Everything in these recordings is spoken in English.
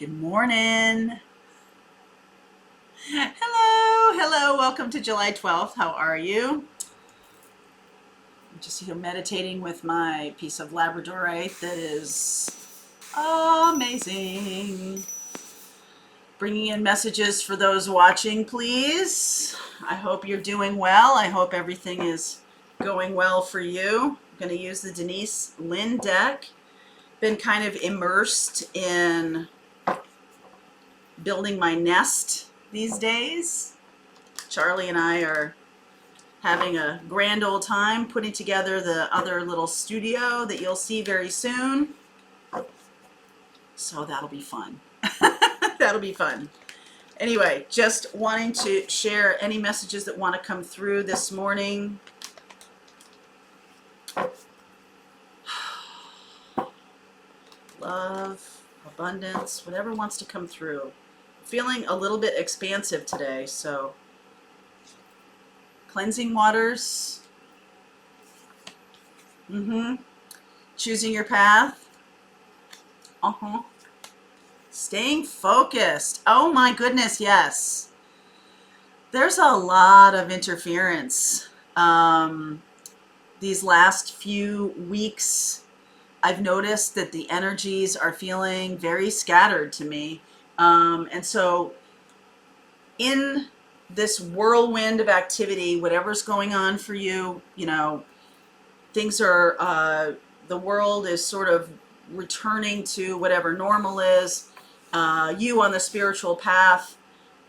Good morning. Hello. Welcome to July 12th. How are you? I'm just here meditating with my piece of Labradorite that is amazing. Bringing in messages for those watching, please. I hope you're doing well. I hope everything is going well for you. I'm going to use the Denise Linn deck. Been kind of immersed in building my nest these days. Charlie and I are having a grand old time putting together the other little studio that you'll see very soon. So that'll be fun. That'll be fun. Anyway, just wanting to share any messages that want to come through this morning. Love, abundance, whatever wants to come through. Feeling a little bit expansive today, so cleansing waters. Choosing your path. Staying focused. Oh my goodness, yes. There's a lot of interference. These last few weeks, I've noticed that the energies are feeling very scattered to me. And so in this whirlwind of activity, whatever's going on for you, things are, the world is sort of returning to whatever normal is. You on the spiritual path,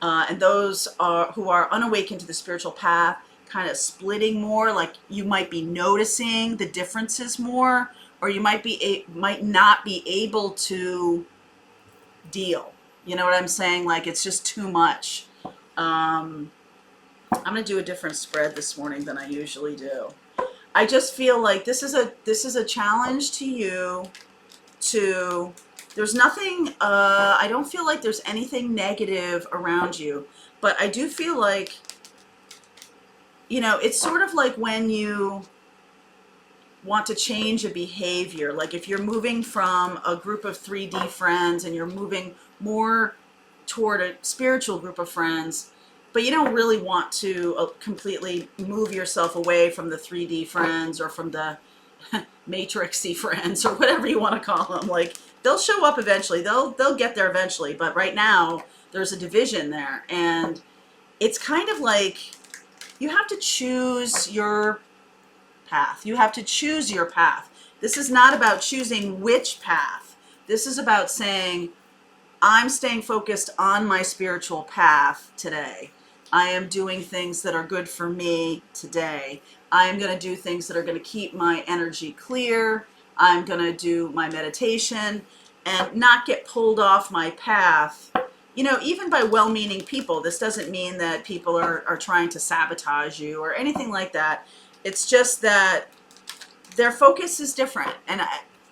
and those who are unawakened to the spiritual path, kind of splitting more. Like you might be noticing the differences more, or you might not be able to deal. You know what I'm saying? Like it's just too much. I'm gonna do a different spread this morning than I usually do. I just feel like this is a challenge to you. There's nothing. I don't feel like there's anything negative around you, but I do feel like, it's sort of like when you want to change a behavior. Like if you're moving from a group of 3D friends and you're moving more toward a spiritual group of friends, but you don't really want to completely move yourself away from the 3D friends or from the matrixy friends or whatever you want to call them. Like they'll show up eventually. They'll get there eventually. But right now there's a division there, and it's kind of like you have to choose your path. You have to choose your path. This is not about choosing which path. This is about saying, I'm staying focused on my spiritual path today. I am doing things that are good for me today. I am going to do things that are going to keep my energy clear. I'm going to do my meditation and not get pulled off my path. Even by well-meaning people. This doesn't mean that people are trying to sabotage you or anything like that. It's just that their focus is different. And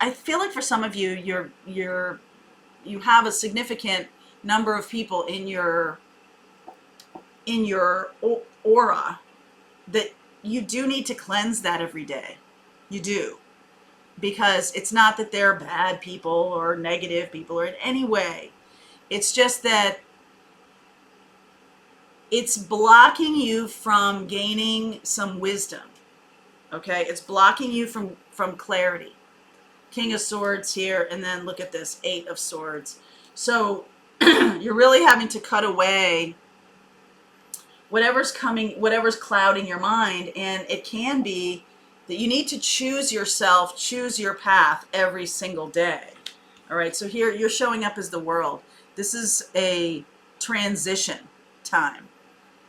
I feel like for some of you, you have a significant number of people in your aura that you do need to cleanse that every day. You do. Because it's not that they're bad people or negative people or in any way. It's just that it's blocking you from gaining some wisdom. Okay? It's blocking you from clarity. King of Swords here, and then look at this, 8 of Swords. So you're really having to cut away whatever's clouding your mind, and it can be that you need to choose yourself, choose your path every single day. All right, so here you're showing up as the world. This is a transition time.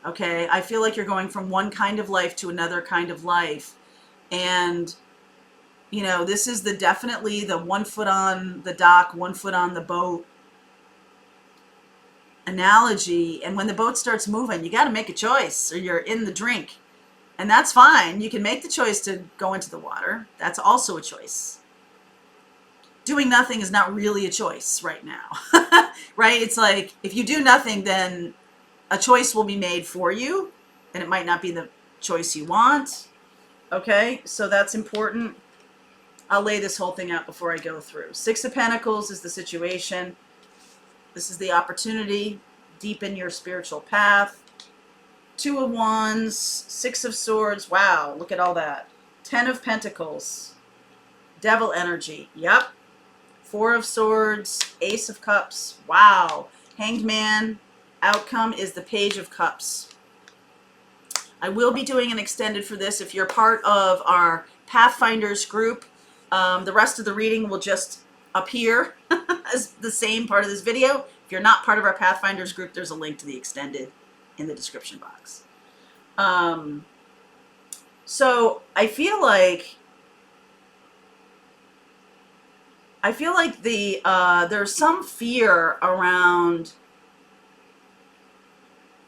Okay, I feel like you're going from one kind of life to another kind of life, and this is definitely the 1 foot on the dock, 1 foot on the boat analogy. And when the boat starts moving, you got to make a choice or you're in the drink. And that's fine. You can make the choice to go into the water. That's also a choice. Doing nothing is not really a choice right now, right? It's like if you do nothing, then a choice will be made for you, and it might not be the choice you want. Okay, so that's important. I'll lay this whole thing out before I go through. 6 of Pentacles is the situation. This is the opportunity. Deepen your spiritual path. 2 of Wands, 6 of Swords. Wow, look at all that. 10 of Pentacles. Devil energy. Yep. 4 of Swords, Ace of Cups. Wow. Hanged Man. Outcome is the Page of Cups. I will be doing an extended for this. If you're part of our Pathfinders group, the rest of the reading will just appear as the same part of this video. If you're not part of our Pathfinders group, there's a link to the extended in the description box. So I feel like there's some fear around,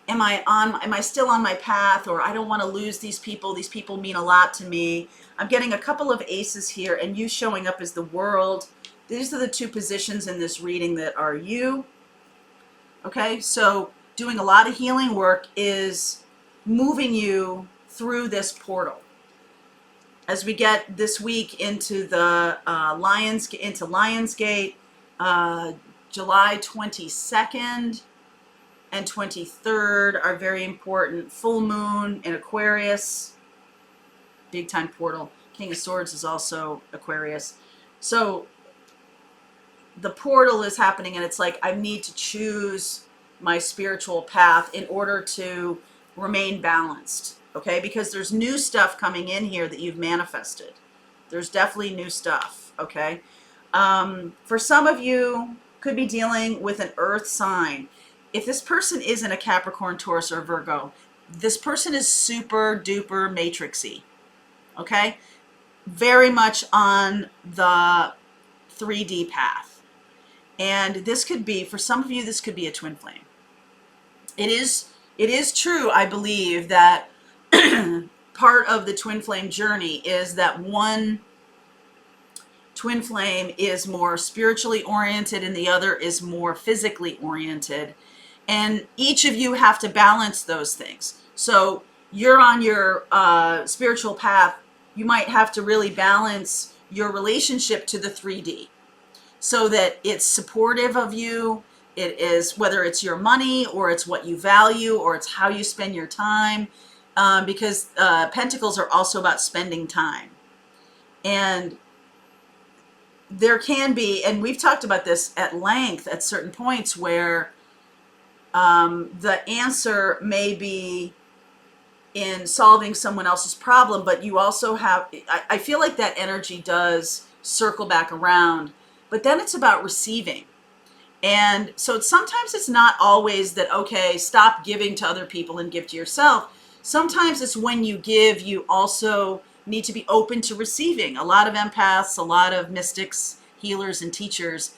am I still on my path, or I don't want to lose these people mean a lot to me. I'm getting a couple of aces here, and you showing up as the World. These are the 2 positions in this reading that are you. Okay, so doing a lot of healing work is moving you through this portal. As we get this week into the Lionsgate, July 22nd and 23rd are very important. Full moon in Aquarius, big time portal. King of Swords is also Aquarius. So the portal is happening, and it's like I need to choose my spiritual path in order to remain balanced. Okay, because there's new stuff coming in here that you've manifested. There's definitely new stuff. Okay, for some of you, could be dealing with an earth sign. If this person isn't a Capricorn, Taurus, or Virgo, this person is super duper matrixy. Okay, very much on the 3D path. And this could be, for some of you, this could be a twin flame. It is true, I believe, that part of the twin flame journey is that one twin flame is more spiritually oriented and the other is more physically oriented. And each of you have to balance those things. So you're on your spiritual path. You might have to really balance your relationship to the 3D so that it's supportive of you. It is, whether it's your money or it's what you value or it's how you spend your time. Because Pentacles are also about spending time. And there can be, and we've talked about this at length at certain points, where the answer may be in solving someone else's problem, but you also have, I feel like that energy does circle back around, but then it's about receiving. And so sometimes it's not always that, okay, stop giving to other people and give to yourself. Sometimes it's when you give, you also need to be open to receiving. A lot of empaths, a lot of mystics, healers, and teachers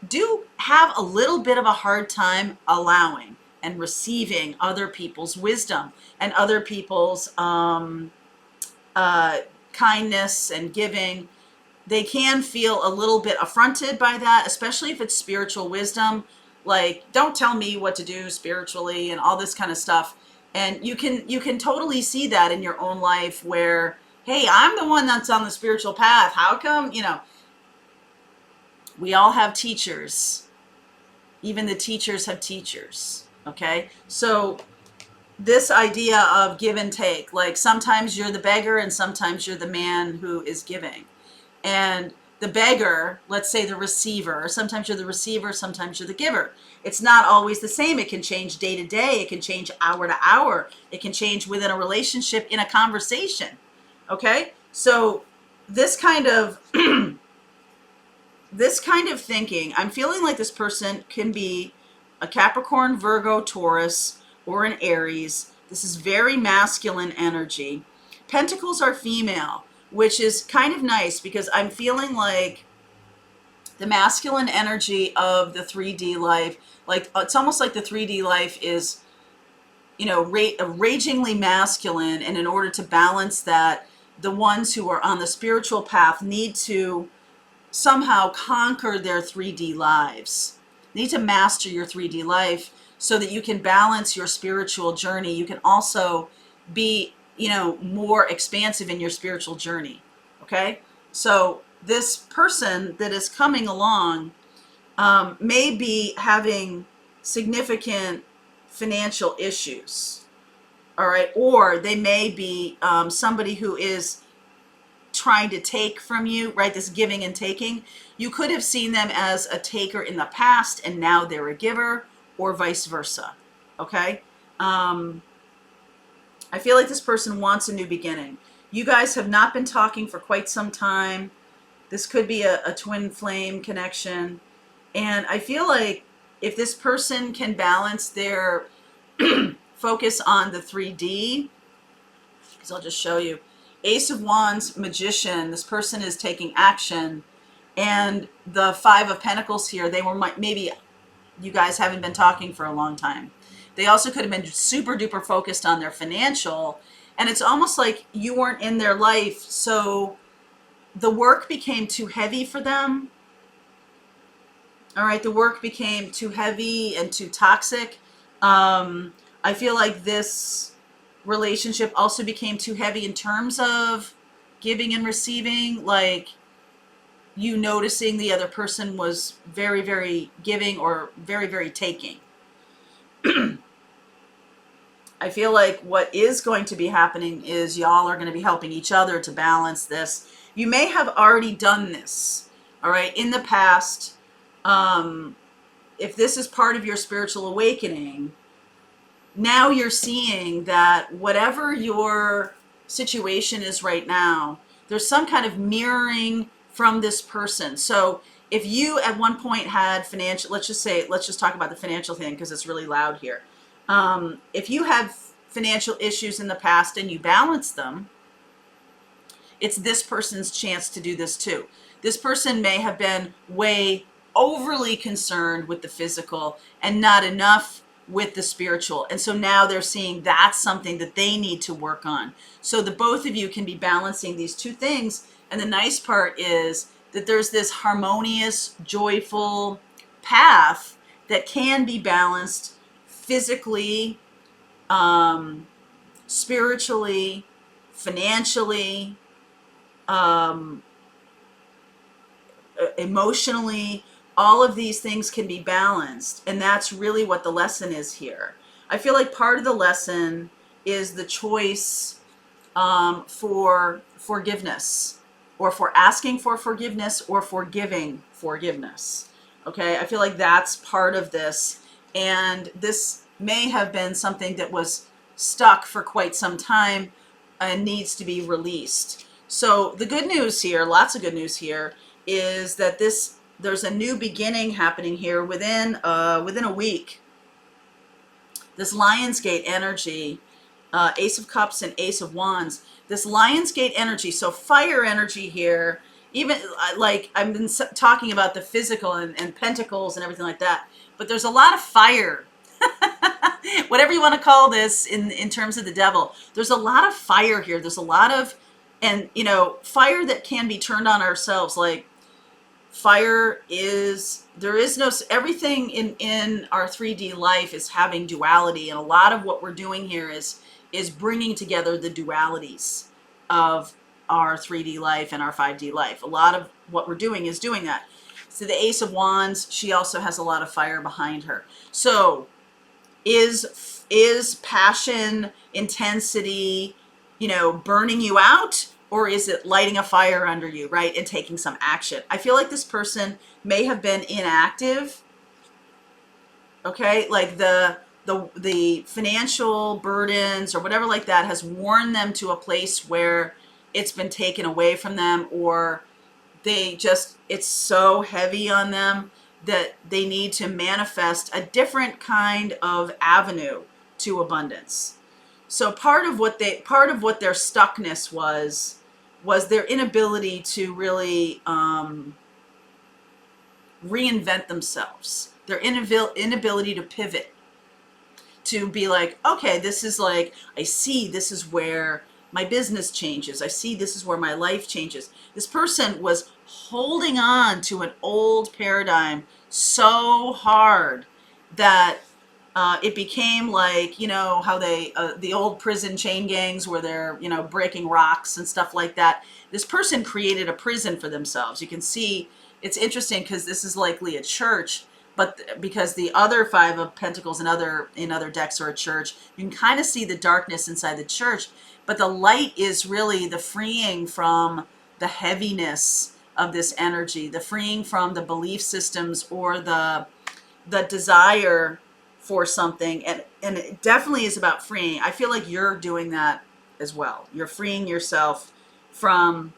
do have a little bit of a hard time allowing and receiving other people's wisdom and other people's kindness and giving. They can feel a little bit affronted by that, especially if it's spiritual wisdom. Like, don't tell me what to do spiritually and all this kind of stuff. And you can totally see that in your own life where, hey, I'm the one that's on the spiritual path. How come, we all have teachers. Even the teachers have teachers, okay? So this idea of give and take, like sometimes you're the beggar and sometimes you're the man who is giving. And the beggar, let's say the receiver, sometimes you're the receiver, sometimes you're the giver. It's not always the same. It can change day to day. It can change hour to hour. It can change within a relationship, in a conversation. Okay? So this kind of thinking, I'm feeling like this person can be a Capricorn, Virgo, Taurus, or an Aries. This is very masculine energy. Pentacles are female, which is kind of nice because I'm feeling like the masculine energy of the 3D life, like it's almost like the 3D life is, ragingly masculine. And in order to balance that, the ones who are on the spiritual path need to somehow conquer their 3D lives. You need to master your 3D life so that you can balance your spiritual journey. You can also be, more expansive in your spiritual journey. Okay? So this person that is coming along may be having significant financial issues. All right. Or they may be somebody who is trying to take from you, right? This giving and taking. You could have seen them as a taker in the past and now they're a giver, or vice versa. Okay. I feel like this person wants a new beginning. You guys have not been talking for quite some time. This could be a twin flame connection. And I feel like if this person can balance their focus on the 3D, because I'll just show you. Ace of Wands, Magician, this person is taking action. And the Five of Pentacles here, they were maybe you guys haven't been talking for a long time. They also could have been super duper focused on their financial. And it's almost like you weren't in their life, so the work became too heavy for them. All right, the work became too heavy and too toxic. I feel like this relationship also became too heavy in terms of giving and receiving, like you noticing the other person was very, very giving or very, very taking. I feel like what is going to be happening is y'all are going to be helping each other to balance this. You may have already done this, all right, in the past. If this is part of your spiritual awakening, now you're seeing that whatever your situation is right now, there's some kind of mirroring from this person. So if you at one point had financial, let's just talk about the financial thing because it's really loud here. If you had financial issues in the past and you balance them, it's this person's chance to do this too. This person may have been way overly concerned with the physical and not enough with the spiritual. And so now they're seeing that's something that they need to work on. So the both of you can be balancing these two things. And the nice part is that there's this harmonious, joyful path that can be balanced physically, spiritually, financially, emotionally. All of these things can be balanced, and that's really what the lesson is here. I feel like part of the lesson is the choice for forgiveness, or for asking for forgiveness, or for giving forgiveness. Okay, I feel like that's part of this, and this may have been something that was stuck for quite some time and needs to be released. So the good news here, lots of good news here, is that there's a new beginning happening here within a week. This Lionsgate energy, Ace of Cups and Ace of Wands, this Lionsgate energy, so fire energy here, even like I've been talking about the physical and pentacles and everything like that, but there's a lot of fire. Whatever you want to call this in terms of the devil, there's a lot of fire here. There's a lot of, and fire that can be turned on ourselves. Like fire everything in our 3D life is having duality, and a lot of what we're doing here is bringing together the dualities of our 3D life and our 5D life. A lot of what we're doing is doing that. So the Ace of Wands, she also has a lot of fire behind her. So is passion, intensity, burning you out, or is it lighting a fire under you, right, and taking some action? I feel like this person may have been inactive. Okay, like the financial burdens or whatever like that has worn them to a place where it's been taken away from them, or it's so heavy on them that they need to manifest a different kind of avenue to abundance. So part of what their stuckness was their inability to really reinvent themselves, their inability to pivot, to be like, okay, this is like, I see this is where my business changes. I see this is where my life changes. This person was holding on to an old paradigm so hard that it became like, how they, the old prison chain gangs where they're, breaking rocks and stuff like that. This person created a prison for themselves. You can see it's interesting because this is likely a church, but because the other Five of Pentacles in other decks are a church, you can kind of see the darkness inside the church, but the light is really the freeing from the heaviness of this energy, the freeing from the belief systems or the desire for something, and it definitely is about freeing. I feel like you're doing that as well. You're freeing yourself from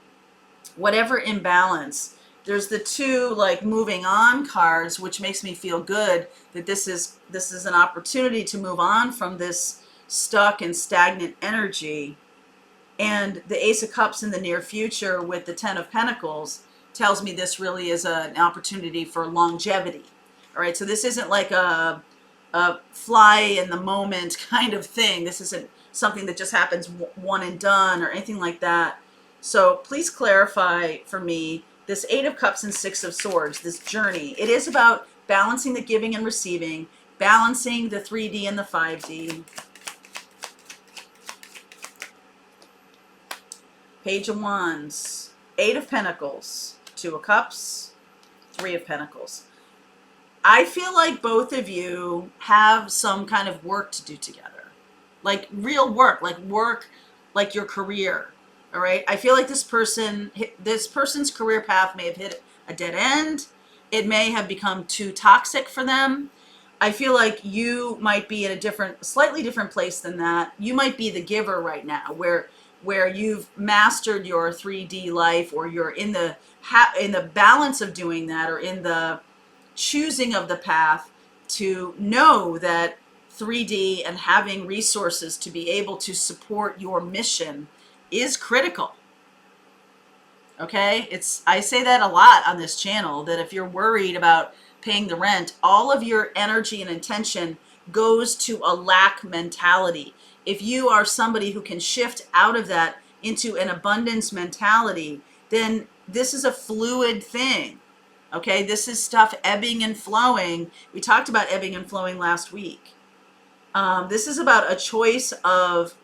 whatever imbalance. There's the two like moving on cards, which makes me feel good that this is an opportunity to move on from this stuck and stagnant energy. And the Ace of Cups in the near future with the Ten of Pentacles tells me this really is an opportunity for longevity. All right, so this isn't like a fly in the moment kind of thing. This isn't something that just happens one and done or anything like that. So please clarify for me this Eight of Cups and Six of Swords, this journey. It is about balancing the giving and receiving, balancing the 3D and the 5D. Page of Wands, Eight of Pentacles, Two of Cups, Three of Pentacles. I feel like both of you have some kind of work to do together. Like real work, like your career. All right. I feel like this person's career path may have hit a dead end. It may have become too toxic for them. I feel like you might be in a slightly different place than that. You might be the giver right now, where you've mastered your 3D life, or you're in the balance of doing that, or in the choosing of the path to know that 3D and having resources to be able to support your mission is critical. Okay? I say that a lot on this channel, that if you're worried about paying the rent, all of your energy and intention goes to a lack mentality. If you are somebody who can shift out of that into an abundance mentality, then this is a fluid thing. Okay? This is stuff ebbing and flowing. We talked about ebbing and flowing last week. This is about a choice of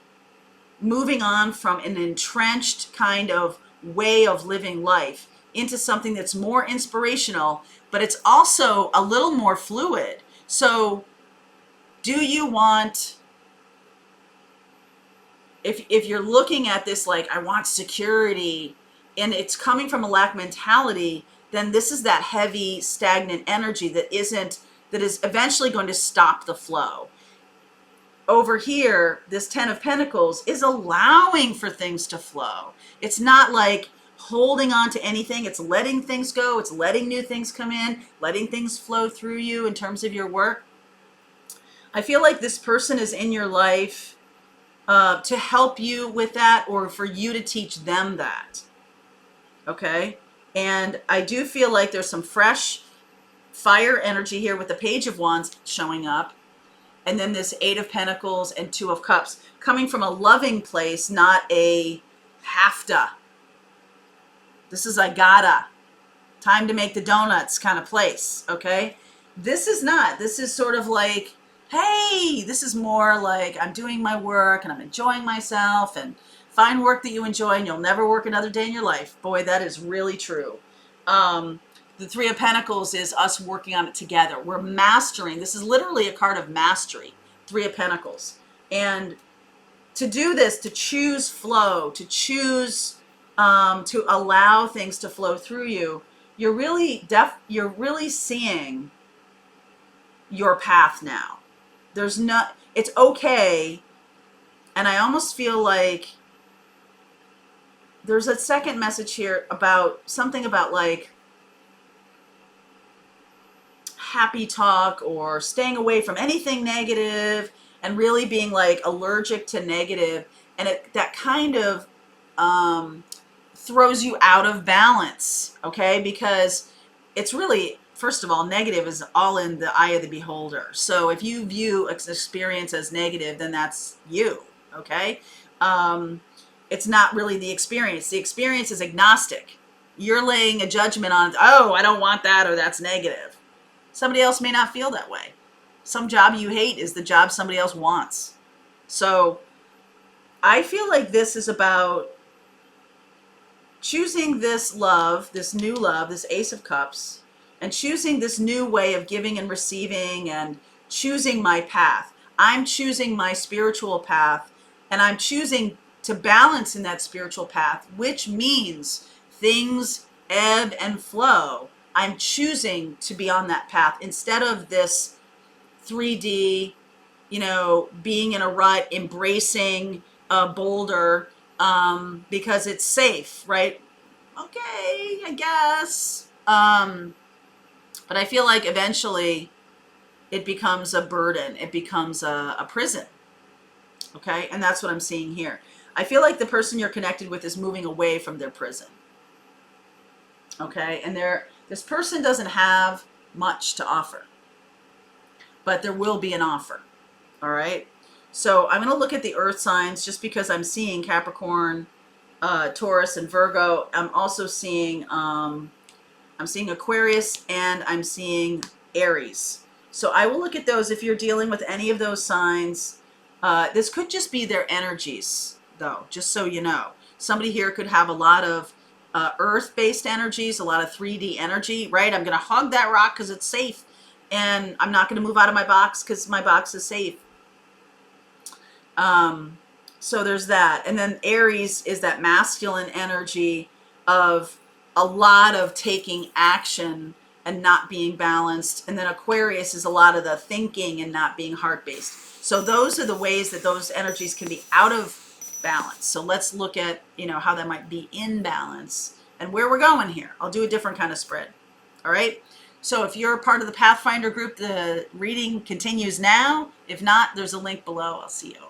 moving on from an entrenched kind of way of living life into something that's more inspirational, but it's also a little more fluid. So do you want, if you're looking at this like, I want security, and it's coming from a lack mentality, then this is that heavy, stagnant energy that is eventually going to stop the flow. Over here, this Ten of Pentacles is allowing for things to flow. It's not like holding on to anything. It's letting things go. It's letting new things come in, letting things flow through you in terms of your work. I feel like this person is in your life to help you with that, or for you to teach them that. Okay? And I do feel like there's some fresh fire energy here with the Page of Wands showing up. And then this Eight of Pentacles and Two of Cups, coming from a loving place, not a have to. This is a gotta, time to make the donuts kind of place, okay? This is not. This is sort of like, hey, this is more like I'm doing my work and I'm enjoying myself, and find work that you enjoy and you'll never work another day in your life. Boy, that is really true. The Three of Pentacles is us working on it together. We're mastering. This is literally a card of mastery. Three of Pentacles. And to do this, to choose flow, to choose to allow things to flow through you, you're really seeing your path now. It's okay. And I almost feel like there's a second message here about something about like happy talk, or staying away from anything negative, and really being like allergic to negative, and that kind of throws you out of balance. Okay? Because it's really, first of all, negative is all in the eye of the beholder. So if you view an experience as negative, then that's you. Okay? It's not really the experience. The experience is agnostic. You're laying a judgment on, oh, I don't want that, or that's negative. Somebody else may not feel that way. Some job you hate is the job somebody else wants. So I feel like this is about choosing this love, this new love, this Ace of Cups, and choosing this new way of giving and receiving and choosing my path. I'm choosing my spiritual path, and I'm choosing to balance in that spiritual path, which means things ebb and flow. I'm choosing to be on that path instead of this 3D, being in a rut, embracing a boulder because it's safe, right? Okay, I guess. But I feel like eventually it becomes a burden. It becomes a prison. Okay, and that's what I'm seeing here. I feel like the person you're connected with is moving away from their prison. Okay, and this person doesn't have much to offer, but there will be an offer. All right, so I'm going to look at the earth signs just because I'm seeing Capricorn, Taurus, and Virgo. I'm also seeing Aquarius, and I'm seeing Aries. So I will look at those if you're dealing with any of those signs. This could just be their energies, though, just so you know. Somebody here could have a lot of earth-based energies, a lot of 3D energy, right? I'm going to hug that rock because it's safe, and I'm not going to move out of my box because my box is safe. So there's that. And then Aries is that masculine energy of a lot of taking action and not being balanced. And then Aquarius is a lot of the thinking and not being heart-based. So those are the ways that those energies can be out of balance. So let's look at, how that might be in balance and where we're going here. I'll do a different kind of spread. All right. So if you're part of the Pathfinder group, the reading continues now. If not, there's a link below. I'll see you.